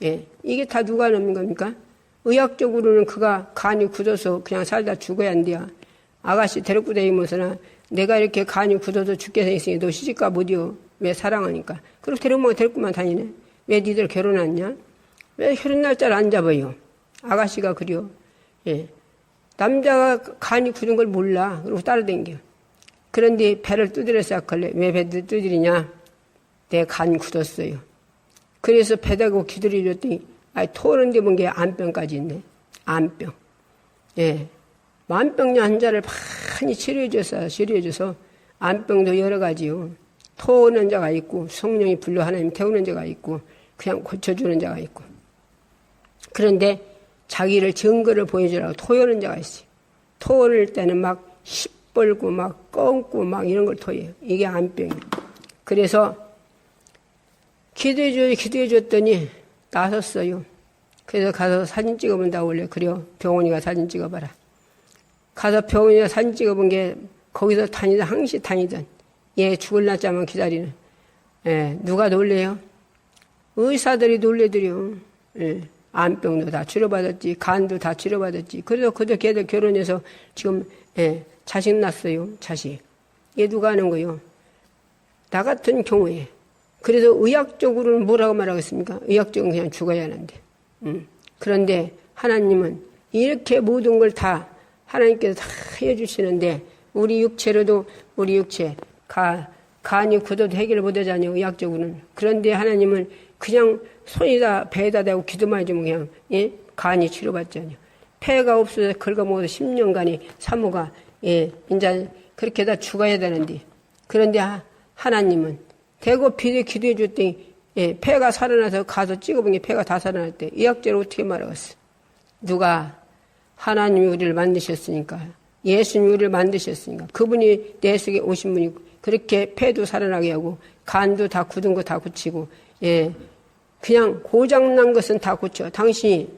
예, 이게 다 누가 넘는 겁니까? 의학적으로는 그가 간이 굳어서 그냥 살다 죽어야 한대요. 아가씨 데리고 다니면서나 내가 이렇게 간이 굳어서 죽게 돼 있으니 너 시집가 못이요. 왜 사랑하니까. 그렇게 데리고만 다니네. 왜 니들 결혼했냐? 왜 결혼 날짜를 안 잡아요? 아가씨가 그래요. 예. 남자가 간이 굳은 걸 몰라. 그리고 따라다녀. 그런데 배를 두드려 생각할래. 왜 배를 두드리냐? 내 간 굳었어요. 그래서 배다고 기도를 줬더니 토하는 데 본 게 암병까지 있네. 암병. 예. 암병 환자를 많이 치료해줘서 암병도 여러 가지요. 토하는 자가 있고 성령이 불러 하나님 태우는 자가 있고 그냥 고쳐주는 자가 있고. 그런데 자기를 증거를 보여주라고 토하는 자가 있어요. 토할 때는 막 시뻘고 막 껌고 막 이런 걸 토해요. 이게 암병이에요. 그래서 기도해줬더니 나섰어요. 그래서 가서 사진 찍어본다고 원래 그래요. 병원이가 사진 찍어봐라. 가서 병원이가 사진 찍어본 게 거기서 항시 다니던 얘 죽을 날짜만 기다리는 예, 누가 놀래요? 의사들이 놀래드려. 예, 암병도 다 치료받았지 간도 다 치료받았지. 그래서 걔들 결혼해서 지금 예, 자식 낳았어요. 자식. 얘 누가 하는 거요? 나 같은 경우에 그래서 의학적으로는 뭐라고 말하겠습니까? 의학적으로는 그냥 죽어야 하는데. 그런데 하나님은 이렇게 모든 걸 다 하나님께서 다 해주시는데 우리 육체로도 우리 육체 간이 굳어도 해결을 못하잖아요. 의학적으로는. 그런데 하나님은 그냥 손이다 배에다 대고 기도만 해주면 그냥 예? 간이 치료받잖아요. 폐가 없어서 긁어먹어서 10년간이 사모가 예, 이제 그렇게 다 죽어야 되는데 그런데 하나님은 대고 비대 기도해 줬더니 예, 폐가 살아나서 가서 찍어본 게 폐가 다 살아날 때 의학적으로 어떻게 말하겠어? 누가 하나님이 우리를 만드셨으니까 예수님이 우리를 만드셨으니까 그분이 내 속에 오신 분이 그렇게 폐도 살아나게 하고 간도 다 굳은 거 다 고치고 예, 그냥 고장난 것은 다 고쳐. 당신이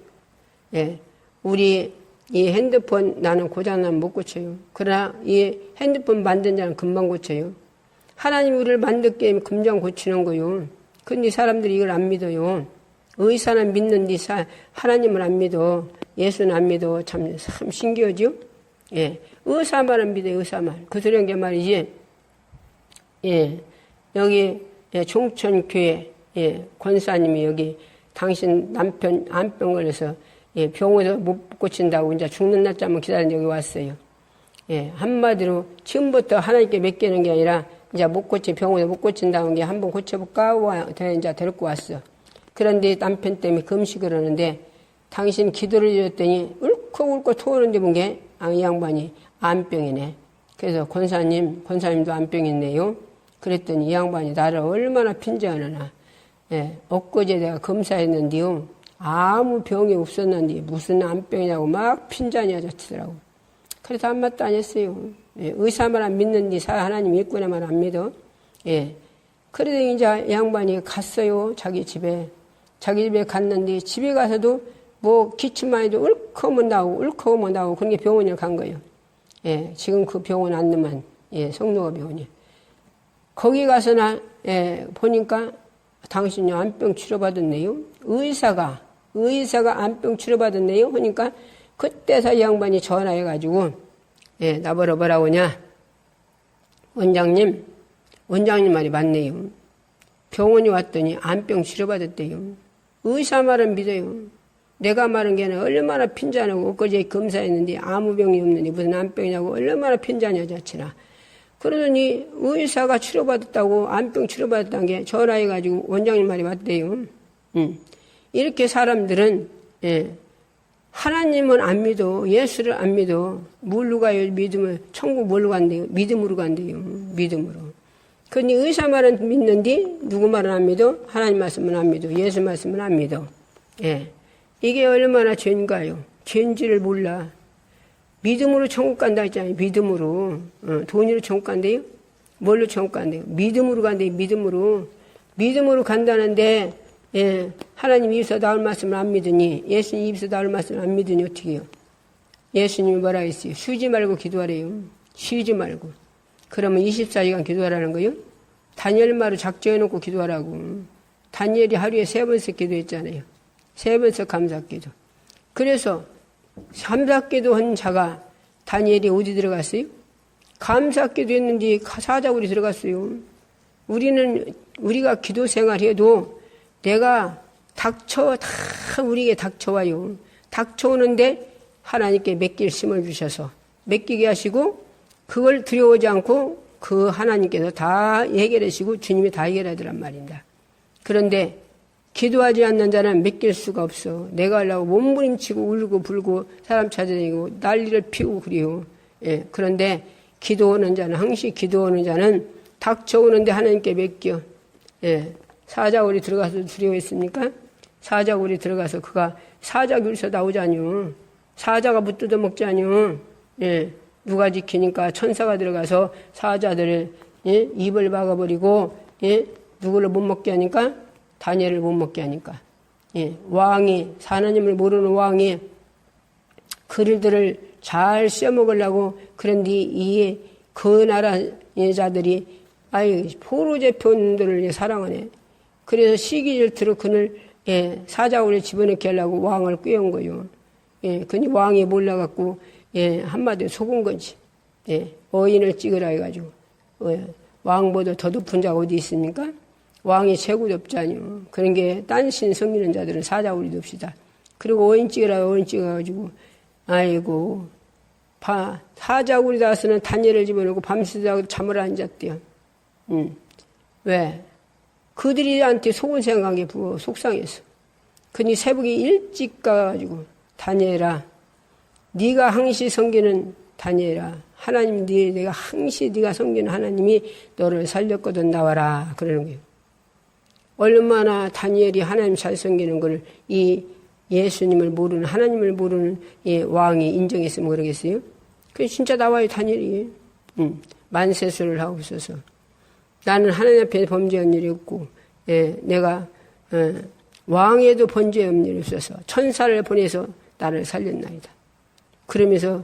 예, 우리 이 핸드폰 나는 고장나면 못 고쳐요. 그러나 이 핸드폰 만든 자는 금방 고쳐요. 하나님이 우리를 만들게 금방 고치는 거요. 근데 사람들이 이걸 안 믿어요. 의사는 믿는데 하나님을 안 믿어. 예수는 안 믿어. 참 신기하죠? 예. 의사만은 믿어요, 의사만. 그 소리한 게 말이지. 예. 여기, 예, 종천교회, 예, 권사님이 여기 당신 남편 암병 걸려서 예, 병원에서 못 고친다고 이제 죽는 날짜만 기다리는 여기 왔어요. 예, 한마디로 지금부터 하나님께 맡기는 게 아니라 이제 못 고치 병원에 못 고친다는 게 한번 고쳐볼까 이제 데리고 왔어. 그런데 남편 때문에 금식을 하는데 당신 기도를 드렸더니 울컥울컥 토하는데 본 게 이 양반이 암병이네. 그래서 권사님도 암병이 있네요. 그랬더니 이 양반이 나를 얼마나 핀잔하나. 예, 엊그제 내가 검사했는데요. 아무 병이 없었는데 무슨 암병이냐고 막 핀잔이 하셨더라고. 그래서 한 말도 안 했어요. 예, 의사만 안 믿는데 하나님 일꾼에만 안 믿어. 예. 그래서 이제 양반이 갔어요. 자기 집에 갔는데 집에 가서도 뭐 기침만 해도 울컥하면 나오고 그런 게 병원에 간 거예요. 예, 지금 그 병원 안 넣으면 예, 성노가 병원이에요. 거기 가서나 예, 보니까 당신이 암병 치료받았네요. 의사가 암병 치료받았네요. 그러니까 그때서 이 양반이 전화해가지고 예, 나보러 뭐라고 하냐. 원장님 말이 맞네요. 병원에 왔더니 암병 치료받았대요. 의사 말은 믿어요. 내가 말한 게 얼마나 핀잔하고 엊그제 검사했는데 아무 병이 없는데 무슨 암병이냐고 얼마나 핀잔이야 자체나. 그러더니 의사가 치료받았다고 암병 치료받았다는 게 전화해가지고 원장님 말이 맞대요. 이렇게 사람들은 예, 하나님은 안 믿어. 예수를 안 믿어. 뭘로 가요? 믿음을. 천국 뭘로 간대요? 믿음으로 간대요. 믿음으로. 그런데 의사 말은 믿는데 누구 말은 안 믿어? 하나님 말씀은 안 믿어. 예수 말씀은 안 믿어. 예. 이게 얼마나 죄인가요? 죄인지를 몰라. 믿음으로 천국 간다 했잖아요. 믿음으로. 돈으로 천국 간대요? 뭘로 천국 간대요? 믿음으로 간대요. 믿음으로 간다는데 예, 하나님 입에서 나올 말씀을 안 믿으니 예수님 입에서 나올 말씀을 안 믿으니 어떻게 해요? 예수님이 뭐라 했어요? 쉬지 말고 기도하래요. 쉬지 말고. 그러면 24시간 기도하라는 거예요? 다니엘마루 작정해놓고 기도하라고. 다니엘이 하루에 3번씩 기도했잖아요. 3번씩 감사기도. 그래서 감사기도 한 자가 다니엘이 어디 들어갔어요? 감사기도 했는데 사자굴이 들어갔어요. 우리가 기도 생활해도 내가 우리에게 닥쳐와요. 닥쳐오는데 하나님께 맡길 힘을 주셔서 맡기게 하시고 그걸 두려워하지 않고 그 하나님께서 다 해결하시고 주님이 다 해결하더란 말입니다. 그런데 기도하지 않는 자는 맡길 수가 없어. 내가 하려고 몸부림치고 울고 불고 사람 찾아다니고 난리를 피우고 그래요. 예, 그런데 항시 기도하는 자는 닥쳐오는데 하나님께 맡겨. 예, 사자굴이 들어가서 두려워했습니까? 사자굴이 들어가서 그가 사자굴에서 나오자뇨. 사자가 못 뜯어먹자뇨. 예, 누가 지키니까 천사가 들어가서 사자들을 예, 입을 막아버리고 예, 누구를 못 먹게 하니까 다니엘을 못 먹게 하니까 예, 하나님을 모르는 왕이 그들을 잘 씌어먹으려고 그런데 그 나라 여자들이 포로제편들을 사랑하네. 그래서 시기질투로 그를 예, 사자굴에 집어넣게 하려고 왕을 꾀온 거요. 예, 그니 왕이 몰라갖고 예, 한마디로 속은 거지. 예, 어인을 찍으라 해가지고 왕보다 더 높은 자가 어디 있습니까? 왕이 최고도 없잖요. 그런 게 딴신 섬기는 자들은 사자굴이 없시다. 그리고 어인 찍어가지고 아이고 사자굴이 닿아서는 다니엘을 집어넣고 밤새자고 잠을 안 잤대요. 왜? 그들이한테 속은 생각에 부어 속상했어. 그니 새벽에 일찍 가가지고 다니엘아, 네가 항시 섬기는 다니엘아, 하나님 내가 항시 네가 섬기는 하나님이 너를 살렸거든 나와라 그러는 거예요. 얼마나 다니엘이 하나님 잘 섬기는 걸 이 예수님을 모르는 하나님을 모르는 왕이 인정했으면 그러겠어요? 그 진짜 나와요 다니엘이. 만세수를 하고 있어서 나는 하나님 앞에 범죄한 일이 없고 내가 왕에도 범죄한 일이 없어서 천사를 보내서 나를 살렸나이다. 그러면서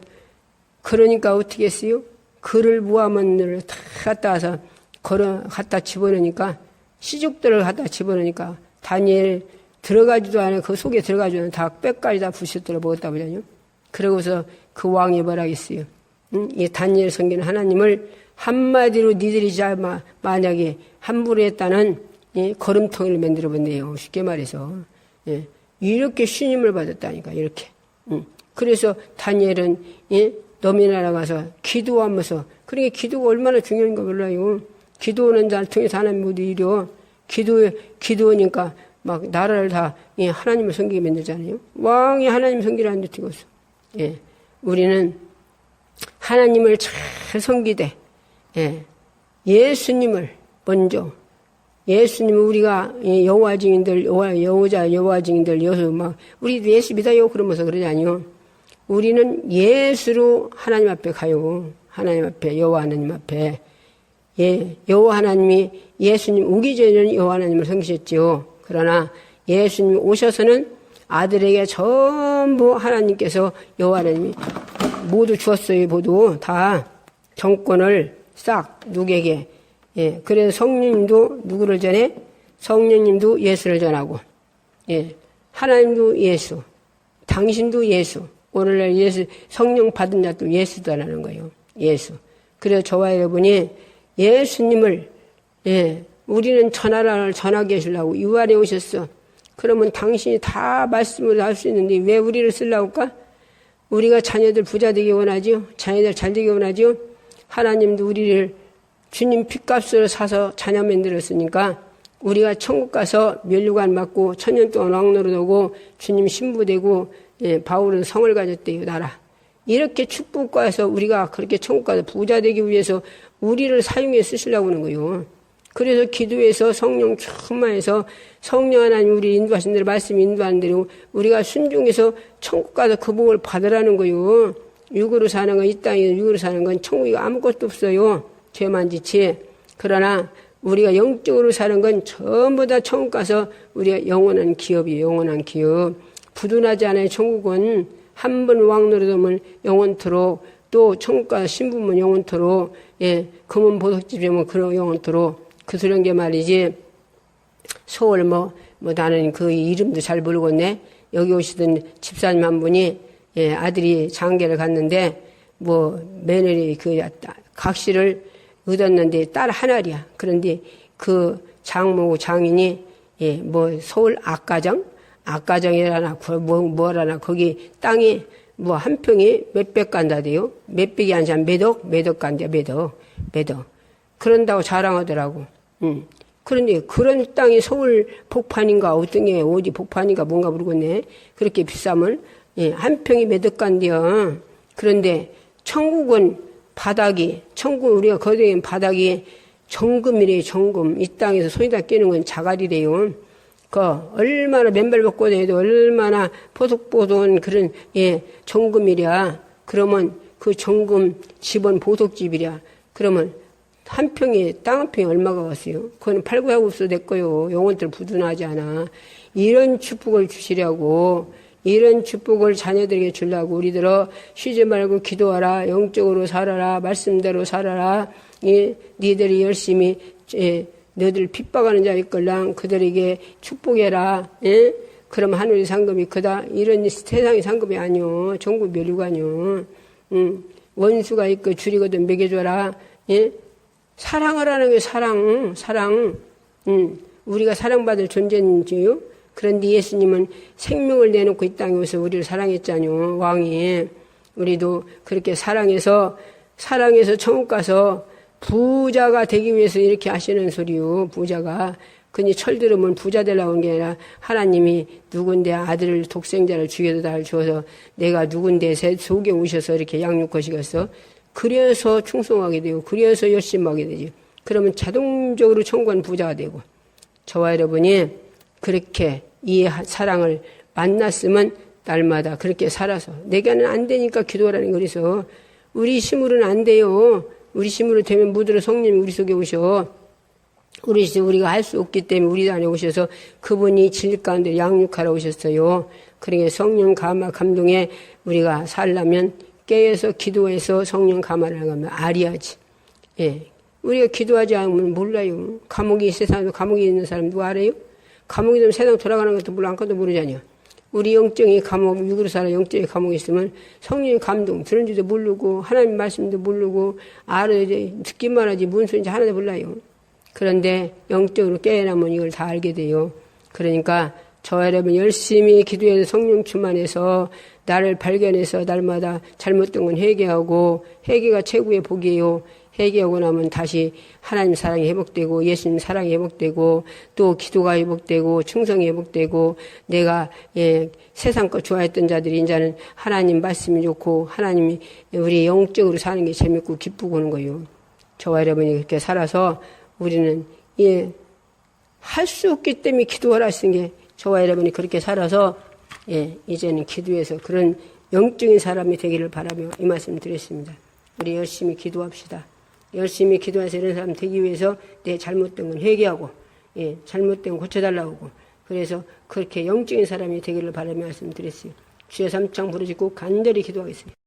그러니까 어떻게 했어요? 그를 무함원을 다 갖다 와서 갖다 집어넣으니까 시죽들을 갖다 집어넣으니까 다니엘 들어가지도 않아 그 속에 들어가지도 않아 다 뼈까지 다 부셔들어 먹었다 보잖아요. 그러고서 그 왕이 뭐라 했어요? 이 다니엘 섬기는 하나님을 한마디로 니들이 만약에 함부로 했다는 거름통을 만들어 본대요. 쉽게 말해서. 이렇게 신임을 받았다니까 이렇게. 그래서 다니엘은 너희 나라 가서 기도하면서 그러니까 기도가 얼마나 중요한가 몰라요. 기도하는 자를 통해서 하나님 모두 이뤄. 기도하니까 막 나라를 다 하나님을 섬기게 만들잖아요. 왕이 하나님 섬기라는 데 찍었어. 우리는 하나님을 잘 섬기되 예수님을 먼저 예수님은 우리가 여호와 증인들 여호와 증인들 여수 막 우리 예수 믿어요 그러면서 그러잖아요. 우리는 예수로 하나님 앞에 가요. 하나님 앞에 여호와 하나님 앞에 여호와 하나님이 예수님 오기 전에는 여호와 하나님을 섬기셨지요. 그러나 예수님이 오셔서는 아들에게 전부 하나님께서 여호와 하나님이 모두 주었어요. 모두 다 정권을 싹 누구에게. 그래서 성령님도 누구를 전해? 성령님도 예수를 전하고 하나님도 예수, 당신도 예수. 오늘날 예수 성령 받은 자도 예수다라는 거예요. 예수. 그래서 저와 여러분이 예수님을 우리는 천하를 전하게 해주려고 유아에 오셨어. 그러면 당신이 다 말씀을 할 수 있는데 왜 우리를 쓰려고 할까? 우리가 자녀들 부자 되기 원하죠. 자녀들 잘 되기 원하죠. 하나님도 우리를 주님 핏값으로 사서 자녀 만들었으니까 우리가 천국 가서 면류관 받고 천년 동안 왕노릇하고 주님 신부되고 바울은 성을 가졌대요. 나라. 이렇게 축복과에서 우리가 그렇게 천국 가서 부자 되기 위해서 우리를 사용해 쓰시려고 하는 거예요. 그래서 기도해서 성령 충만해서 성령 하나님 우리 인도하신 대로 말씀 인도하는 대로 우리가 순종해서 천국 가서 그 복을 받으라는 거예요. 육으로 사는 건 이 땅에 육으로 사는 건 천국이 아무것도 없어요. 죄만 지치. 그러나 우리가 영적으로 사는 건 전부 다 천국 가서 우리가 영원한 기업이에요. 영원한 기업. 부둔하지 않아요. 천국은 한 번 왕노릇하면 영원토록 또 천국 가서 신부면 영원토록 금은 보석집이면 그런 영원토록 그 소리한 게 말이지. 서울 나는 그 이름도 잘 모르겠네. 여기 오시던 집사님 한 분이 아들이 장계를 갔는데 며느리 그 각시를 얻었는데 딸 하나리야. 그런데 그 장모 장인이 서울 악가정이라나 뭐라나 거기 땅이 한 평이 몇백 간다대요. 몇백이 아니라 몇억 간대 몇억. 그런다고 자랑하더라고. 그런데 그런 땅이 서울 복판인가 어떤 게 어디 복판인가 뭔가 모르겠네. 그렇게 비싸면 한 평이 몇억 간대요. 그런데 천국은 천국 우리가 거대한 바닥이 정금이래요. 정금. 이 땅에서 손에다 끼는 건 자갈이래요. 얼마나 맨발 벗고 다녀도 얼마나 보석보석한 그런 정금이랴. 그러면 그 정금 집은 보석집이랴. 그러면 한 평에 땅 한 평에 얼마가 갔어요? 그거는 팔구하고 없어 내 거요. 영혼들 부둔하지 않아. 이런 축복을 주시려고 이런 축복을 자녀들에게 주려고 우리들어 쉬지 말고 기도하라. 영적으로 살아라. 말씀대로 살아라. 니들이 열심히 너희들 핍박하는 자 있걸랑 그들에게 축복해라. 그럼 하늘의 상급이 크다. 이런 세상의 상급이 아니오. 전국 멸류가 아니오. 원수가 있고 줄이거든 먹여줘라. 사랑을 하는 게 사랑. 우리가 사랑받을 존재인지요. 그런데 예수님은 생명을 내놓고 이 땅에 오셔서 우리를 사랑했잖요. 왕이. 우리도 그렇게 사랑해서 천국 가서 부자가 되기 위해서 이렇게 하시는 소리요. 부자가 그니 철들으면 부자 되려고 하는 게 아니라 하나님이 누군데 아들을 독생자를 죽여도 날 주어서 내가 누군데 속에 오셔서 이렇게 양육하시겠어. 그래서 충성하게 되고 그래서 열심하게 되지. 그러면 자동적으로 천국은 부자가 되고 저와 여러분이 그렇게 이 사랑을 만났으면 날마다 그렇게 살아서 내게는 안 되니까 기도하라는 거라서 우리 힘으로는 안 돼요. 우리 힘으로 되면 무드로 성령이 우리 속에 오셔. 우리가 할 수 없기 때문에 우리 안에 오셔서 그분이 진리 가운데 양육하러 오셨어요. 그러니까 성령 감동에 우리가 살려면 깨어서 기도해서 성령 감화를 하면 알아야지. 예. 우리가 기도하지 않으면 몰라요. 세상에 감옥에 있는 사람 누가 알아요? 감옥에 있으면 세상 돌아가는 것도 몰라, 아무것도 모르잖아요. 우리 영적인 감옥, 육으로 살아 영적인 감옥에 있으면 성령의 감동, 들은지도 모르고, 하나님 말씀도 모르고, 듣기만 하지, 무슨 소리인지 하나도 몰라요. 그런데 영적으로 깨어나면 이걸 다 알게 돼요. 그러니까, 저 여러분 열심히 기도해서 성령 충만해서 나를 발견해서 날마다 잘못된 건 회개하고, 회개가 최고의 복이에요. 회개하고 나면 다시 하나님 사랑이 회복되고 예수님 사랑이 회복되고 또 기도가 회복되고 충성이 회복되고 내가 세상 거 좋아했던 자들이 이제는 하나님 말씀이 좋고 하나님이 우리 영적으로 사는 게 재밌고 기쁘고 하는 거예요. 저와 여러분이 그렇게 살아서 우리는 할 수 없기 때문에 기도하라 하시는 게 저와 여러분이 그렇게 살아서 이제는 기도해서 그런 영적인 사람이 되기를 바라며 이 말씀 드렸습니다. 우리 열심히 기도합시다. 열심히 기도해서 이런 사람 되기 위해서 내 잘못된 건 회개하고, 잘못된 건 고쳐달라고 하고, 그래서 그렇게 영적인 사람이 되기를 바라며 말씀드렸어요. 주의 삼창 부르짖고 간절히 기도하겠습니다.